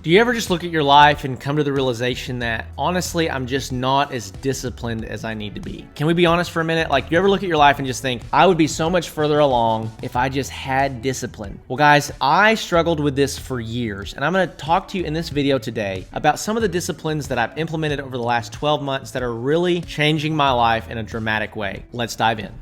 Do you ever just look at your life and come to the realization that, honestly, I'm just not as disciplined as I need to be? Can we be honest for a minute? Like, you ever look at your life and just think, I would be so much further along if I just had discipline? Well, guys, I struggled with this for years, and I'm going to talk to you in this video today about some of the disciplines that I've implemented over the last 12 months that are really changing my life in a dramatic way. Let's dive in.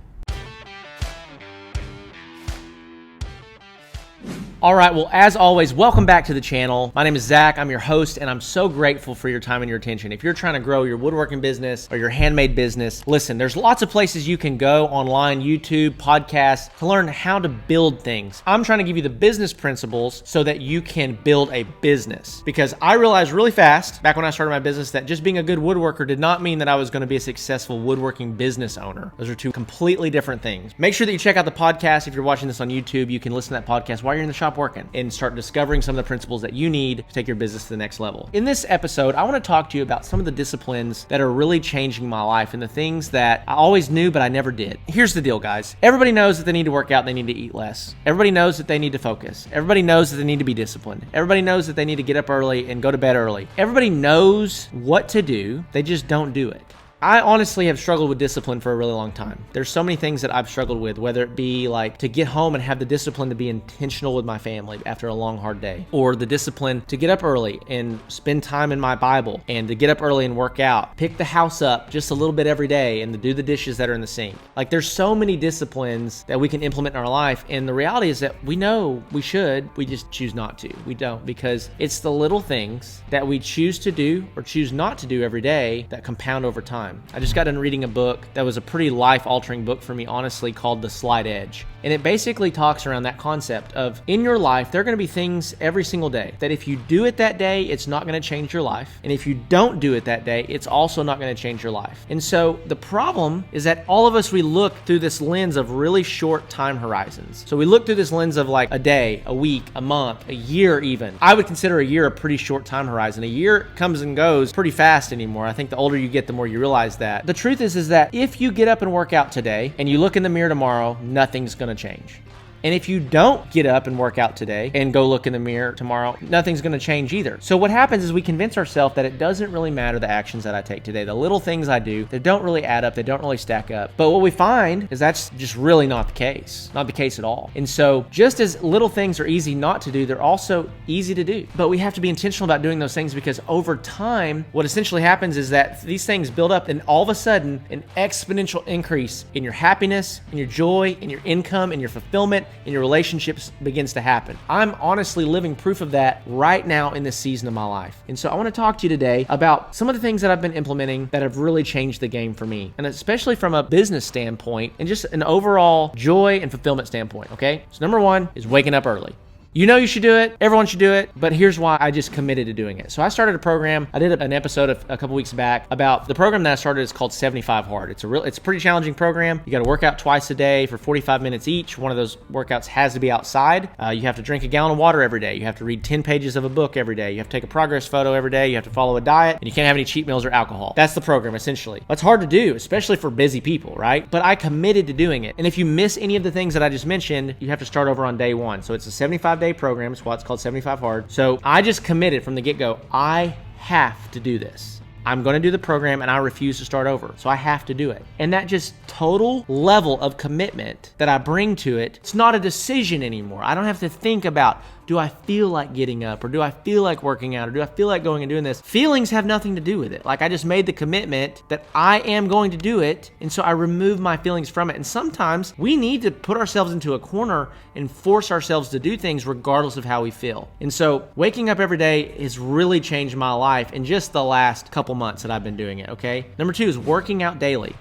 All right, well, as always, welcome back to the channel. My name is Zach. I'm your host, and I'm so grateful for your time and your attention. If you're trying to grow your woodworking business or your handmade business, listen, there's lots of places you can go online, YouTube, podcasts, to learn how to build things. I'm trying to give you the business principles so that you can build a business. Because I realized really fast, back when I started my business, that just being a good woodworker did not mean that I was going to be a successful woodworking business owner. Those are two completely different things. Make sure that you check out the podcast. If you're watching this on YouTube, you can listen to that podcast while you're in the shop working and start discovering some of the principles that you need to take your business to the next level. In this episode, I want to talk to you about some of the disciplines that are really changing my life and the things that I always knew but I never did. Here's the deal, guys. Everybody knows that they need to work out and they need to eat less. Everybody knows that they need to focus. Everybody knows that they need to be disciplined. Everybody knows that they need to get up early and go to bed early. Everybody knows what to do, they just don't do it. I honestly have struggled with discipline for a really long time. There's so many things that I've struggled with, whether it be like to get home and have the discipline to be intentional with my family after a long, hard day, or the discipline to get up early and spend time in my Bible, and to get up early and work out, pick the house up just a little bit every day, and to do the dishes that are in the sink. Like, there's so many disciplines that we can implement in our life, and the reality is that we know we should, we just choose not to. We don't, because it's the little things that we choose to do or choose not to do every day that compound over time. I just got done reading a book that was a pretty life-altering book for me, honestly, called The Slight Edge. And it basically talks around that concept of, in your life, there are going to be things every single day that if you do it that day, it's not going to change your life. And if you don't do it that day, it's also not going to change your life. And so the problem is that all of us, we look through this lens of really short time horizons. So we look through this lens of like a day, a week, a month, a year even. I would consider a year a pretty short time horizon. A year comes and goes pretty fast anymore. I think the older you get, the more you realize that. The truth is that if you get up and work out today and you look in the mirror tomorrow, nothing's going to change. And if you don't get up and work out today and go look in the mirror tomorrow, nothing's going to change either. So what happens is we convince ourselves that it doesn't really matter the actions that I take today. The little things I do, they don't really add up. They don't really stack up. But what we find is that's just really not the case. Not the case at all. And so just as little things are easy not to do, they're also easy to do. But we have to be intentional about doing those things, because over time, what essentially happens is that these things build up, and all of a sudden, an exponential increase in your happiness, in your joy, in your income, in your fulfillment, in your relationships begins to happen. I'm honestly living proof of that right now in this season of my life. And so I want to talk to you today about some of the things that I've been implementing that have really changed the game for me, and especially from a business standpoint and just an overall joy and fulfillment standpoint, okay? So number one is waking up early. You know you should do it. Everyone should do it. But here's why I just committed to doing it. So I started a program. I did an episode a couple weeks back about the program that I started. Is called 75 Hard. It's a pretty challenging program. You got to work out twice a day for 45 minutes each. One of those workouts has to be outside. You have to drink a gallon of water every day. You have to read 10 pages of a book every day. You have to take a progress photo every day. You have to follow a diet, and you can't have any cheat meals or alcohol. That's the program, essentially. That's hard to do, especially for busy people, right? But I committed to doing it. And if you miss any of the things that I just mentioned, you have to start over on day one. So it's a 75-day program. It's why it's called 75 Hard. So I just committed from the get-go, I have to do this. I'm going to do the program, and I refuse to start over. So I have to do it. And that just total level of commitment that I bring to it, it's not a decision anymore. I don't have to think about, do I feel like getting up, or do I feel like working out, or do I feel like going and doing this? Feelings have nothing to do with it. Like, I just made the commitment that I am going to do it, and so I remove my feelings from it. And sometimes we need to put ourselves into a corner and force ourselves to do things regardless of how we feel. And so waking up every day has really changed my life in just the last couple months that I've been doing it, okay? Number two is working out daily.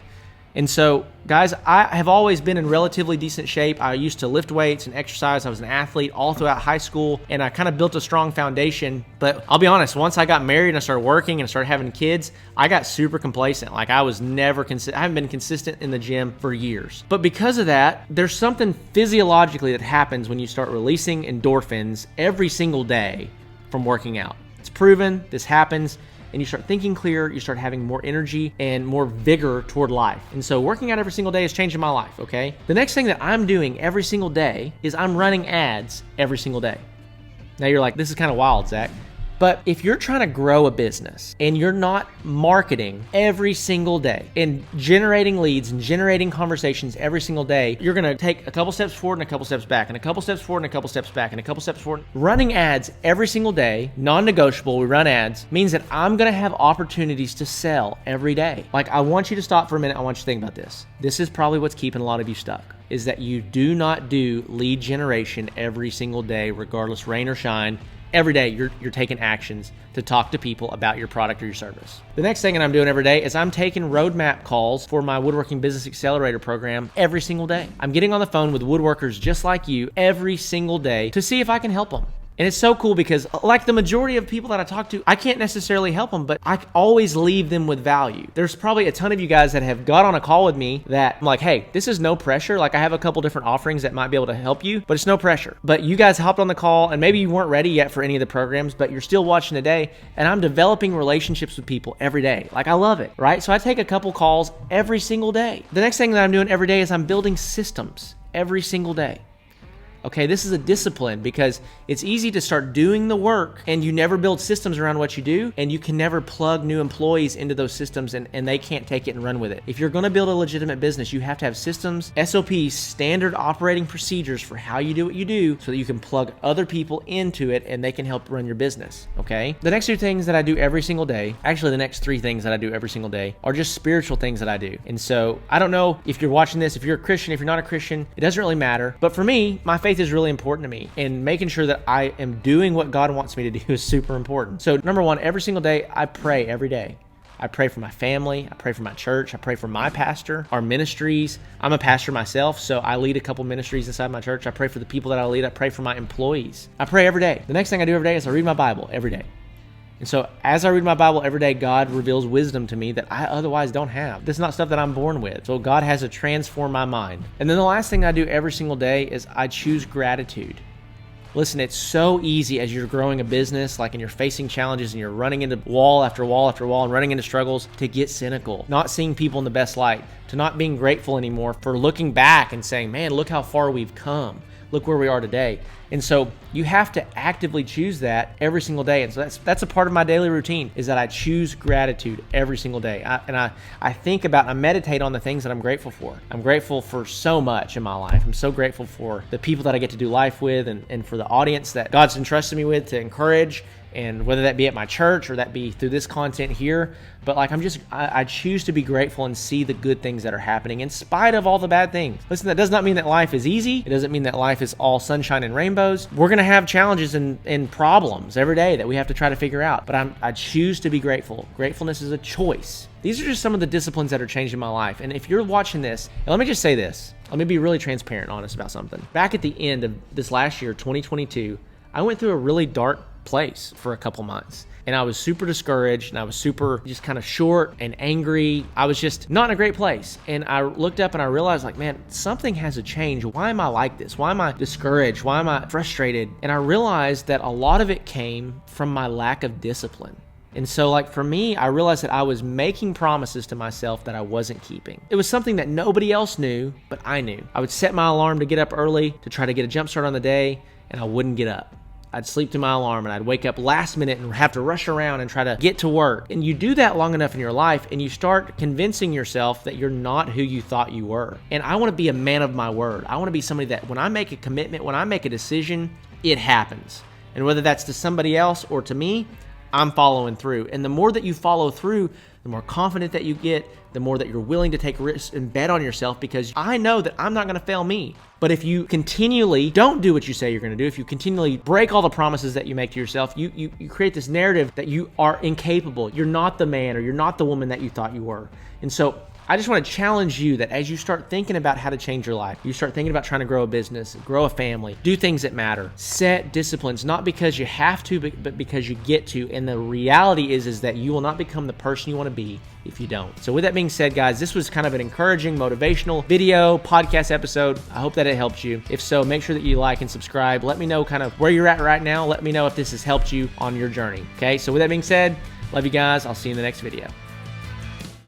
And so, guys, I have always been in relatively decent shape. I used to lift weights and exercise. I was an athlete all throughout high school, and I kind of built a strong foundation. But I'll be honest, once I got married and I started working and I started having kids, I got super complacent. Like, I was never I haven't been consistent in the gym for years. But because of that, there's something physiologically that happens when you start releasing endorphins every single day from working out. It's proven this happens. And you start thinking clearer, you start having more energy and more vigor toward life. And so working out every single day is changing my life, okay? The next thing that I'm doing every single day is I'm running ads every single day. Now you're like, this is kind of wild, Zach. But if you're trying to grow a business and you're not marketing every single day and generating leads and generating conversations every single day, you're going to take a couple steps forward and a couple steps back and a couple steps forward and a couple steps back and a couple steps forward. Running ads every single day, non-negotiable, we run ads, means that I'm going to have opportunities to sell every day. Like, I want you to stop for a minute. I want you to think about this. This is probably what's keeping a lot of you stuck, is that you do not do lead generation every single day, regardless rain or shine. Every day you're taking actions to talk to people about your product or your service. The next thing that I'm doing every day is I'm taking roadmap calls for my Woodworking Business Accelerator program every single day. I'm getting on the phone with woodworkers just like you every single day to see if I can help them. And it's so cool because, like the majority of people that I talk to, I can't necessarily help them, but I always leave them with value. There's probably a ton of you guys that have got on a call with me that I'm like, hey, this is no pressure. Like, I have a couple different offerings that might be able to help you, but it's no pressure. But you guys hopped on the call and maybe you weren't ready yet for any of the programs, but you're still watching today, and I'm developing relationships with people every day. Like, I love it, right? So I take a couple calls every single day. The next thing that I'm doing every day is I'm building systems every single day. Okay, this is a discipline because it's easy to start doing the work and you never build systems around what you do, and you can never plug new employees into those systems and they can't take it and run with it. If you're gonna build a legitimate business, you have to have systems, SOPs, standard operating procedures for how you do what you do so that you can plug other people into it and they can help run your business, okay? The next two things that I do every single day, actually the next three things that I do every single day, are just spiritual things that I do. And so I don't know if you're watching this, if you're a Christian, if you're not a Christian, it doesn't really matter. But for me, my faith is really important to me, and making sure that I am doing what God wants me to do is super important. So number one, every single day, I pray every day. I pray for my family. I pray for my church. I pray for my pastor, our ministries. I'm a pastor myself, so I lead a couple ministries inside my church. I pray for the people that I lead. I pray for my employees. I pray every day. The next thing I do every day is I read my Bible every day. And so as I read my Bible every day, God reveals wisdom to me that I otherwise don't have. This is not stuff that I'm born with. So God has to transform my mind. And then the last thing I do every single day is I choose gratitude. Listen, it's so easy as you're growing a business, like, and you're facing challenges and you're running into wall after wall after wall and running into struggles, to get cynical, not seeing people in the best light, to not being grateful anymore for looking back and saying, man, look how far we've come. Look where we are today. And so you have to actively choose that every single day. And so that's a part of my daily routine, is that I choose gratitude every single day. I think about, I meditate on the things that I'm grateful for. I'm grateful for so much in my life. I'm so grateful for the people that I get to do life with, and for the audience that God's entrusted me with to encourage, and whether that be at my church or that be through this content here. But like, I choose to be grateful and see the good things that are happening in spite of all the bad things. Listen, that does not mean that life is easy. It doesn't mean that life is all sunshine and rainbows. We're going to have challenges and problems every day that we have to try to figure out. But I choose to be grateful. Gratefulness is a choice. These are just some of the disciplines that are changing my life. And if you're watching this, and let me just say this, let me be really transparent and honest about something. Back at the end of this last year, 2022, I went through a really dark place for a couple months. And I was super discouraged, and I was super just kind of short and angry. I was just not in a great place. And I looked up and I realized, like, man, something has to change. Why am I like this? Why am I discouraged? Why am I frustrated? And I realized that a lot of it came from my lack of discipline. And so, like, for me, I realized that I was making promises to myself that I wasn't keeping. It was something that nobody else knew, but I knew. I would set my alarm to get up early to try to get a jump start on the day, and I wouldn't get up. I'd sleep to my alarm, and I'd wake up last minute and have to rush around and try to get to work. And you do that long enough in your life, and you start convincing yourself that you're not who you thought you were. And I want to be a man of my word. I want to be somebody that when I make a commitment, when I make a decision, it happens. And whether that's to somebody else or to me, I'm following through. And the more that you follow through, the more confident that you get, the more that you're willing to take risks and bet on yourself, because I know that I'm not going to fail me. But if you continually don't do what you say you're going to do, if you continually break all the promises that you make to yourself, you create this narrative that you are incapable. You're not the man or you're not the woman that you thought you were. And so I just want to challenge you that as you start thinking about how to change your life, you start thinking about trying to grow a business, grow a family, do things that matter, set disciplines, not because you have to, but because you get to. And the reality is that you will not become the person you want to be if you don't. So with that being said, guys, this was kind of an encouraging, motivational video, podcast episode. I hope that it helped you. If so, make sure that you like and subscribe. Let me know kind of where you're at right now. Let me know if this has helped you on your journey. Okay, so with that being said, love you guys. I'll see you in the next video.